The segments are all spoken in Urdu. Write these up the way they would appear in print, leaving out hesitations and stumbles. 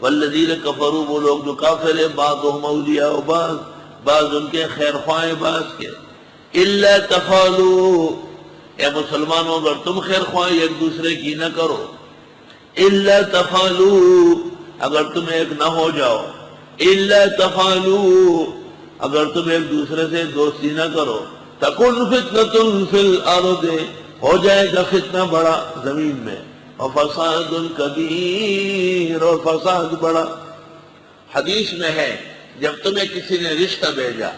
والذین کفروا وہ لوگ جو کافر ہیں، بعضهم اولیاء بعض، بعض ان کے خیر خواہ بعض کے، الا تفعلوا اے مسلمانوں اگر تم خیر خواہ ایک دوسرے کی نہ کرو، الا تفعلوا اگر تم ایک نہ ہو جاؤ، الا تفعلوا اگر تم ایک دوسرے سے دوستی نہ کرو، تکن فتنۃ فی الارض ہو جائے گا فتنہ بڑا زمین میں، اور فساد کبیر اور فساد بڑا۔ حدیث میں ہے جب تمہیں کسی نے رشتہ بھیجا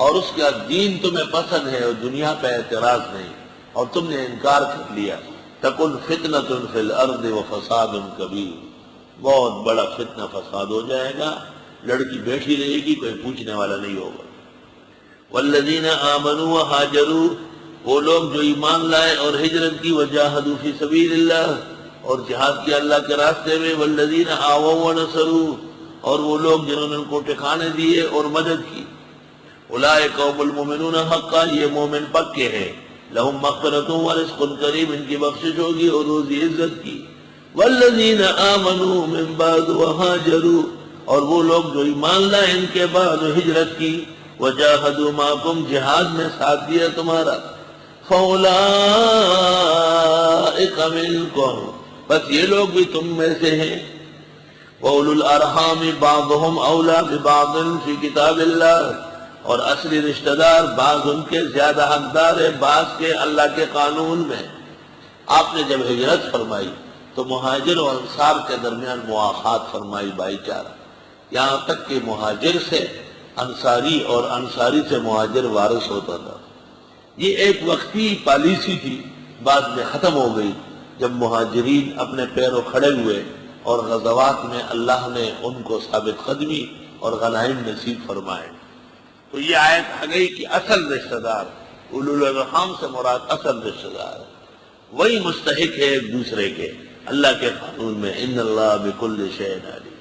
اور اس کا دین تمہیں پسند ہے اور دنیا پہ اعتراض نہیں اور تم نے انکار کر لیا، تکن فتنۃ فی الارض وفساد کبیر، بہت بڑا فتنہ فساد ہو جائے گا، لڑکی بیٹھی رہے گی کوئی پوچھنے والا نہیں ہوگا۔ والذین آمنوا وہاجروا وہ لوگ جو ایمان لائے اور ہجرت کی، وجاہدوا فی سبیل اللہ اور جہاد کیا اللہ کے راستے میں، والذین آووا ونصروا اور وہ لوگ جنہوں نے ان کو ٹھکانے دیے اور مدد کی، اولئک هم المؤمنون حقا یہ مومن پکے ہیں، لہم مغفرۃ ورزق کریم ان کی بخشش ہوگی اور روزی عزت کی، والذین آمنوا من بعد وہاجروا اور وہ لوگ جو ایمان لائے ان کے بعد ہجرت کی، وجاہدوا معکم جہاد میں ساتھ دیا تمہارا، فَأُولَئِكَ مِنْكُمْ بس یہ لوگ بھی تم میں سے ہیں، وَأُولُو الْأَرْحَامِ بَعْضُهُمْ أَوْلَى بِبَعْضٍ فِي كِتَابِ اللَّهِ اور اصلی رشتہ دار بعض ان کے زیادہ حقدار ہے بعض کے اللہ کے قانون میں۔ آپ نے جب ہجرت فرمائی تو مہاجر اور انصار کے درمیان مواخات فرمائی، بھائی چارہ، یہاں تک کہ مہاجر سے انصاری اور انصاری سے مہاجر وارث ہوتا تھا۔ یہ ایک وقتی پالیسی تھی، بعد میں ختم ہو گئی جب مہاجرین اپنے پیروں کھڑے ہوئے اور غزوات میں اللہ نے ان کو ثابت قدمی اور غنائم نصیب فرمائے، تو یہ آیت آ گئی کہ اصل رشتہ دار اولو الارحام سے مراد اصل رشتہ دار ہے، وہی مستحق ہے ایک دوسرے کے اللہ کے قانون میں، ان اللہ بکل شیء علیم۔